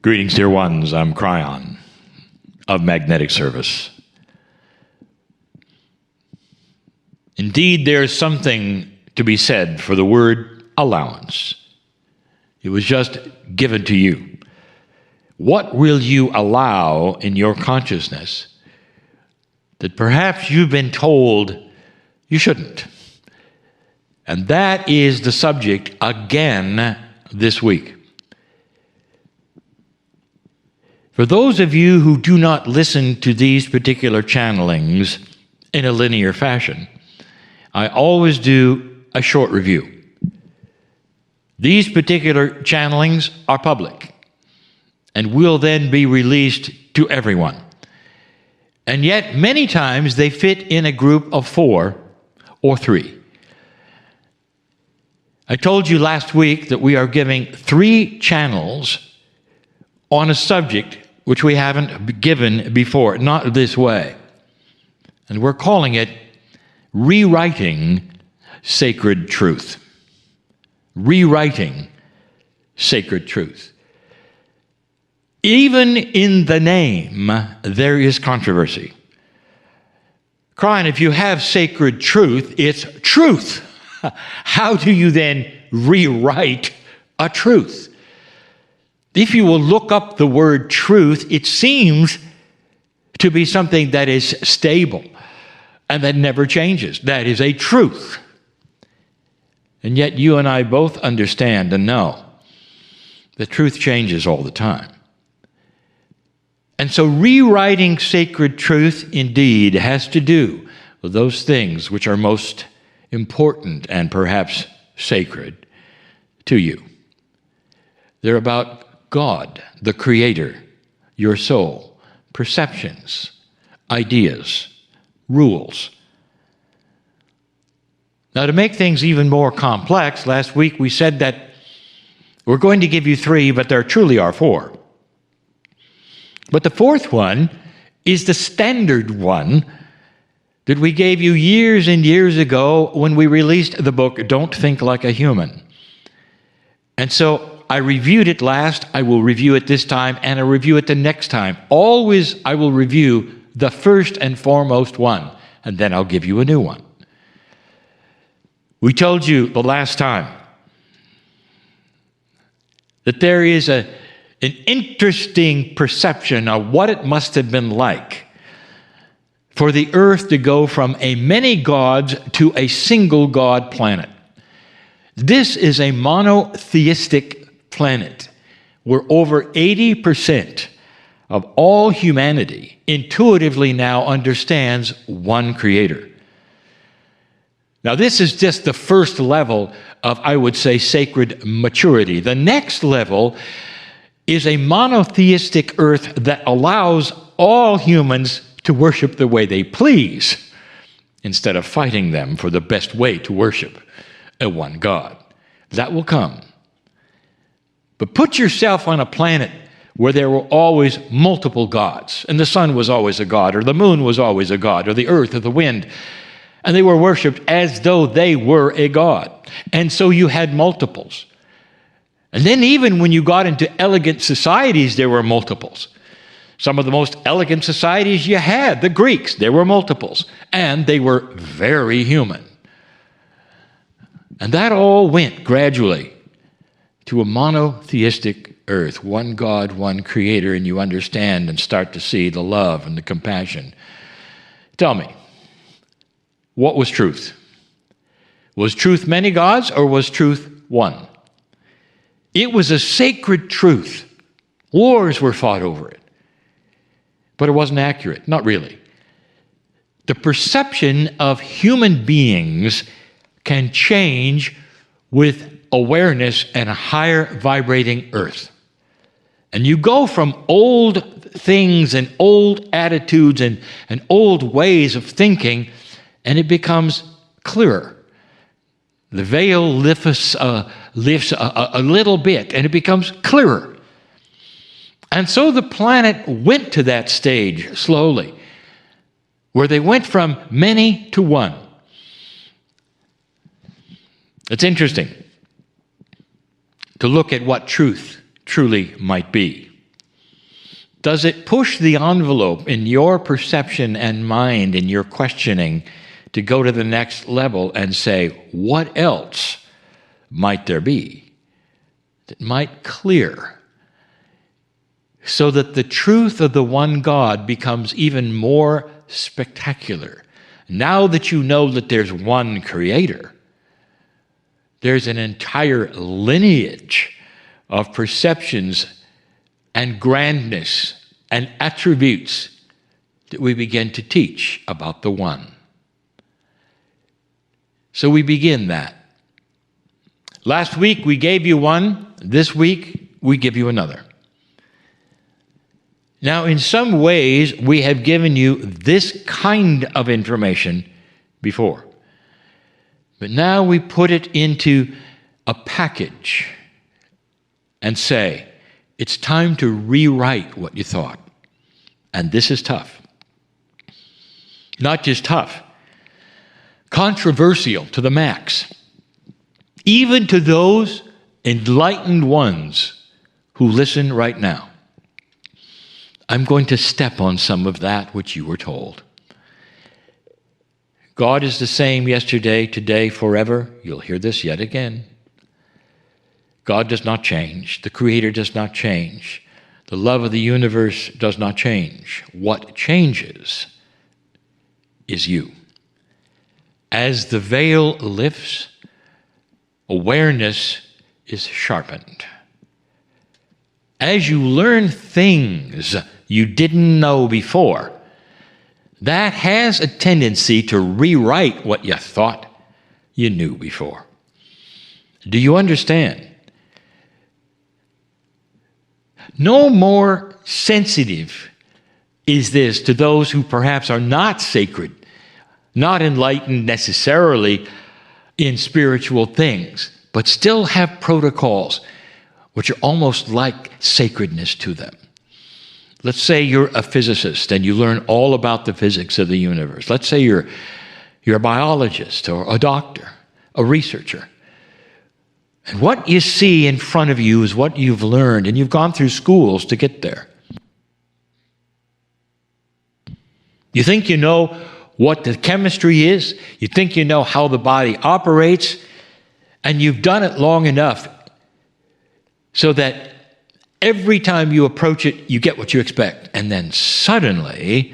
Greetings, dear ones. I'm Kryon of Magnetic Service. Indeed, there's something to be said for the word allowance. It was just given to you. What will you allow in your consciousness that perhaps you've been told you shouldn't? And that is the subject again this week. For those of you who do not listen to these particular channelings in a linear fashion, I always do a short review. These particular channelings are public and will then be released to everyone. And yet, many times they fit in a group of 4 or 3. I told you last week that we are giving 3 channels on a subject which we haven't given before, not this way. And we're calling it Rewriting Sacred Truth. Rewriting Sacred Truth. Even in the name, there is controversy. Kryon, if you have sacred truth, it's truth. How do you then rewrite a truth? If you will look up the word truth, it seems to be something that is stable and that never changes. That is a truth. And yet you and I both understand and know that truth changes all the time. And so rewriting sacred truth indeed has to do with those things which are most important and perhaps sacred to you. They're about God, the Creator, your soul, perceptions, ideas, rules. Now, to make things even more complex, last week we said that we're going to give you 3, but there truly are 4. But the 4th one is the standard one that we gave you years and years ago when we released the book, Don't Think Like a Human. And so I reviewed it last, I will review it this time, and I'll review it the next time. Always I will review the first and foremost one, and then I'll give you a new one. We told you the last time that there is an interesting perception of what it must have been like for the earth to go from a many gods to a single God planet. This is a monotheistic planet where over 80% of all humanity intuitively now understands one Creator. Now, this is just the first level of, I would say, sacred maturity. The next level is a monotheistic earth that allows all humans to worship the way they please instead of fighting them for the best way to worship a one God. That will come. But put yourself on a planet where there were always multiple gods, and the sun was always a god, or the moon was always a god, or the earth, or the wind, and they were worshipped as though they were a god. And so you had multiples. And then even when you got into elegant societies, there were multiples. Some of the most elegant societies you had, the Greeks, there were multiples, and they were very human. And that all went gradually to a monotheistic earth, one God, one Creator, and you understand and start to see the love and the compassion. Tell me, what was truth? Was truth many gods, or was truth one? It was a sacred truth. Wars were fought over it. But it wasn't accurate, not really. The perception of human beings can change with awareness and a higher vibrating earth. And you go from old things and old attitudes and old ways of thinking, and it becomes clearer. The veil lifts a little bit, and it becomes clearer. And so the planet went to that stage slowly, where they went from many to one. It's interesting to look at what truth truly might be. Does it push the envelope in your perception and mind, in your questioning, to go to the next level and say, what else might there be that might clear, so that the truth of the one God becomes even more spectacular? Now that you know that there's one Creator, there's an entire lineage of perceptions and grandness and attributes that we begin to teach about the one. So we begin that. Last week we gave you one. This week we give you another. Now, in some ways, we have given you this kind of information before. But now we put it into a package and say, it's time to rewrite what you thought. And this is tough. Not just tough, controversial to the max. Even to those enlightened ones who listen right now. I'm going to step on some of that which you were told. God is the same yesterday, today, forever. You'll hear this yet again. God does not change. The Creator does not change. The love of the universe does not change. What changes is you. As the veil lifts, awareness is sharpened. As you learn things you didn't know before, that has a tendency to rewrite what you thought you knew before. Do you understand? No more sensitive is this to those who perhaps are not sacred, not enlightened necessarily in spiritual things, but still have protocols which are almost like sacredness to them. Let's say you're a physicist and you learn all about the physics of the universe. Let's say you're a biologist or a doctor, a researcher. And what you see in front of you is what you've learned, and you've gone through schools to get there. You think you know what the chemistry is, you think you know how the body operates, and you've done it long enough so that every time you approach it, you get what you expect. And then suddenly,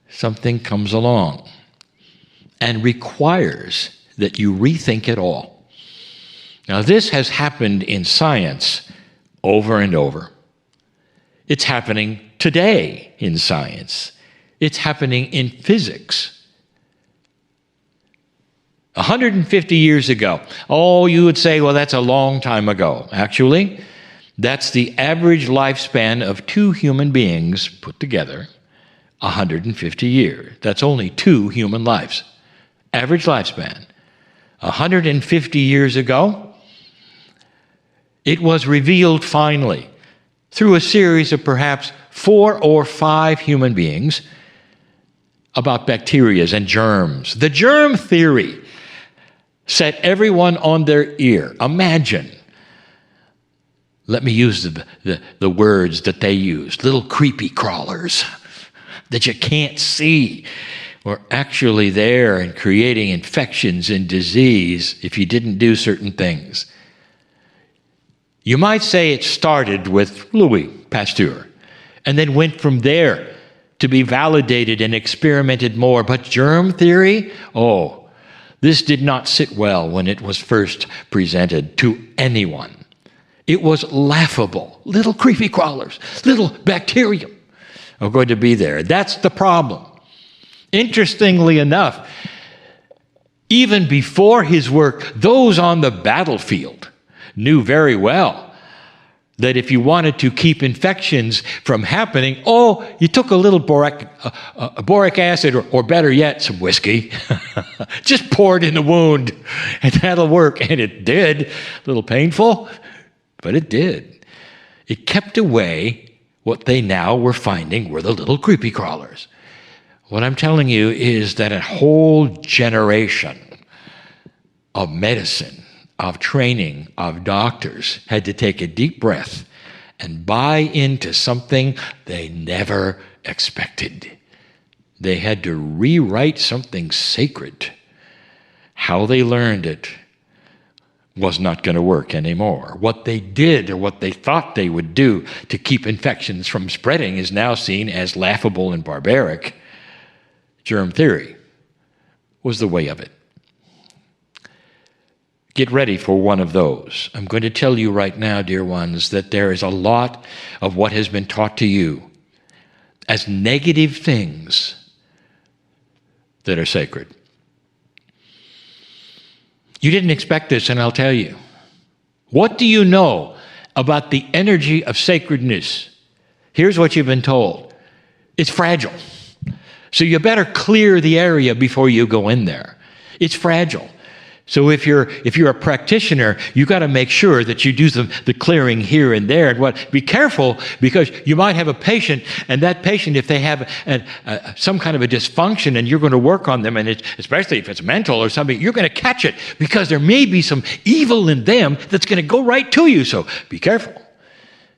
something comes along and requires that you rethink it all. Now, this has happened in science over and over. It's happening today in science. It's happening in physics. 150 years ago. Oh, you would say, well, that's a long time ago. Actually, that's the average lifespan of two human beings put together, 150 years. That's only 2 human lives. Average lifespan. 150 years ago, it was revealed finally through a series of perhaps 4 or 5 human beings about bacteria and germs. The germ theory set everyone on their ear. Imagine, let me use the words that they used, little creepy crawlers that you can't see were actually there and creating infections and disease if you didn't do certain things. You might say it started with Louis Pasteur and then went from there to be validated and experimented more. But germ theory, this did not sit well when it was first presented to anyone. It was laughable. Little creepy crawlers, little bacteria are going to be there. That's the problem. Interestingly enough, even before his work, those on the battlefield knew very well that if you wanted to keep infections from happening, you took a little boric acid, or better yet, some whiskey. Just pour it in the wound, and that'll work. And it did. A little painful, but it did. It kept away what they now were finding were the little creepy crawlers. What I'm telling you is that a whole generation of medicine, of training, of doctors had to take a deep breath and buy into something they never expected. They had to rewrite something sacred. How they learned it was not going to work anymore. What they did or what they thought they would do to keep infections from spreading is now seen as laughable and barbaric. Germ theory was the way of it. Get ready for one of those. I'm going to tell you right now, dear ones, that there is a lot of what has been taught to you as negative things that are sacred. You didn't expect this, and I'll tell you. What do you know about the energy of sacredness? Here's what you've been told. It's fragile. So you better clear the area before you go in there. It's fragile. So if you're a practitioner, you got to make sure that you do the clearing here and there. And be careful, because you might have a patient, and that patient, if they have some kind of a dysfunction, and you're going to work on them, and especially if it's mental or something, you're going to catch it, because there may be some evil in them that's going to go right to you. So be careful.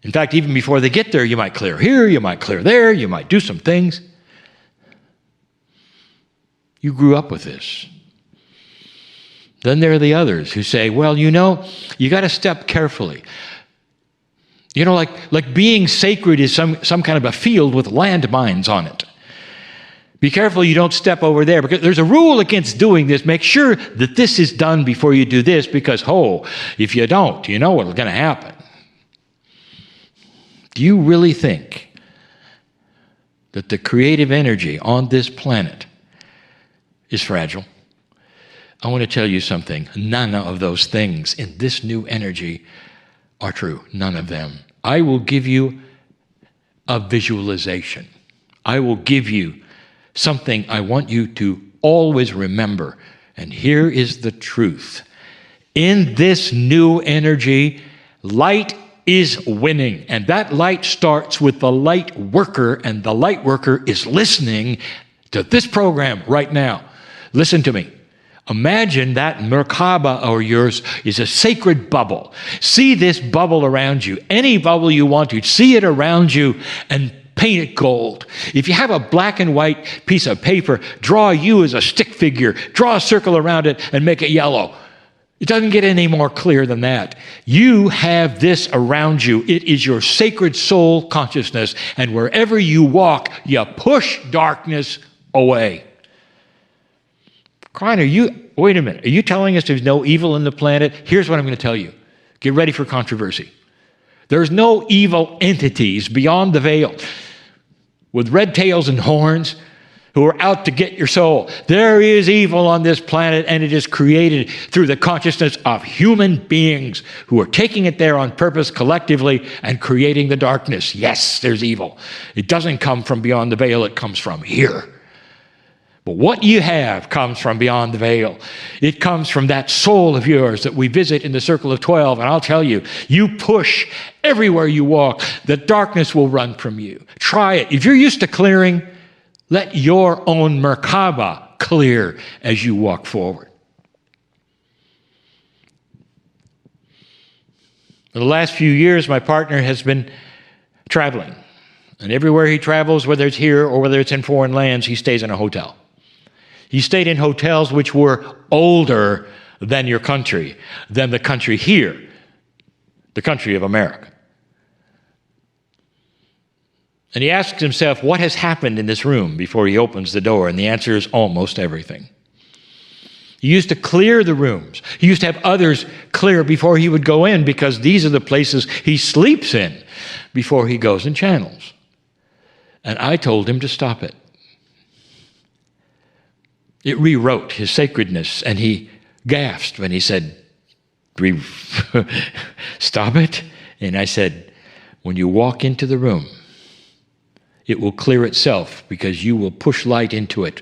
In fact, even before they get there, you might clear here, you might clear there, you might do some things. You grew up with this. Then there are the others who say, well, you got to step carefully. Like being sacred is some kind of a field with landmines on it. Be careful you don't step over there, because there's a rule against doing this. Make sure that this is done before you do this, because, if you don't, you know what's going to happen. Do you really think that the creative energy on this planet is fragile? I want to tell you something. None of those things in this new energy are true. None of them. I will give you a visualization. I will give you something I want you to always remember. And here is the truth. In this new energy, light is winning. And that light starts with the light worker, and the light worker is listening to this program right now. Listen to me. Imagine that Merkaba or yours is a sacred bubble. See this bubble around you. Any bubble you want to. See it around you and paint it gold. If you have a black and white piece of paper, draw you as a stick figure. Draw a circle around it and make it yellow. It doesn't get any more clear than that. You have this around you. It is your sacred soul consciousness. And wherever you walk, you push darkness away. Kryon, wait a minute. Are you telling us there's no evil in the planet? Here's what I'm going to tell you. Get ready for controversy. There's no evil entities beyond the veil with red tails and horns who are out to get your soul. There is evil on this planet, and it is created through the consciousness of human beings who are taking it there on purpose collectively and creating the darkness. Yes, there's evil. It doesn't come from beyond the veil. It comes from here. But what you have comes from beyond the veil. It comes from that soul of yours that we visit in the Circle of 12. And I'll tell you, you push everywhere you walk, the darkness will run from you. Try it. If you're used to clearing, let your own Merkaba clear as you walk forward. For the last few years, my partner has been traveling. And everywhere he travels, whether it's here or whether it's in foreign lands, he stays in a hotel. He stayed in hotels which were older than your country, than the country here, the country of America. And he asks himself, what has happened in this room before he opens the door? And the answer is almost everything. He used to clear the rooms. He used to have others clear before he would go in, because these are the places he sleeps in before he goes and channels. And I told him to stop it. It rewrote his sacredness, and he gasped when he said, stop it? And I said, when you walk into the room, it will clear itself, because you will push light into it.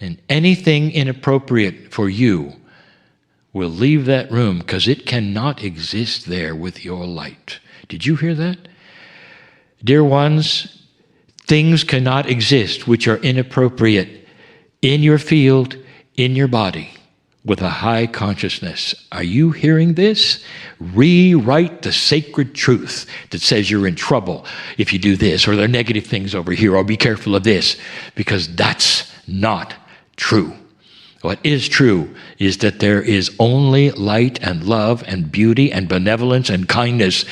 And anything inappropriate for you will leave that room, because it cannot exist there with your light. Did you hear that? Dear ones, things cannot exist which are inappropriate in your field, in your body, with a high consciousness. Are you hearing this? Rewrite the sacred truth that says you're in trouble if you do this, or there are negative things over here, or be careful of this, because that's not true. What is true is that there is only light and love and beauty and benevolence and kindness,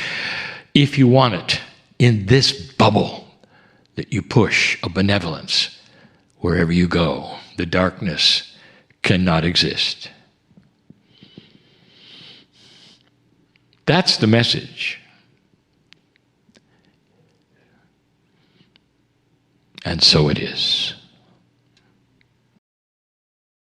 if you want it, in this bubble that you push of benevolence wherever you go. The darkness cannot exist. That's the message. And so it is.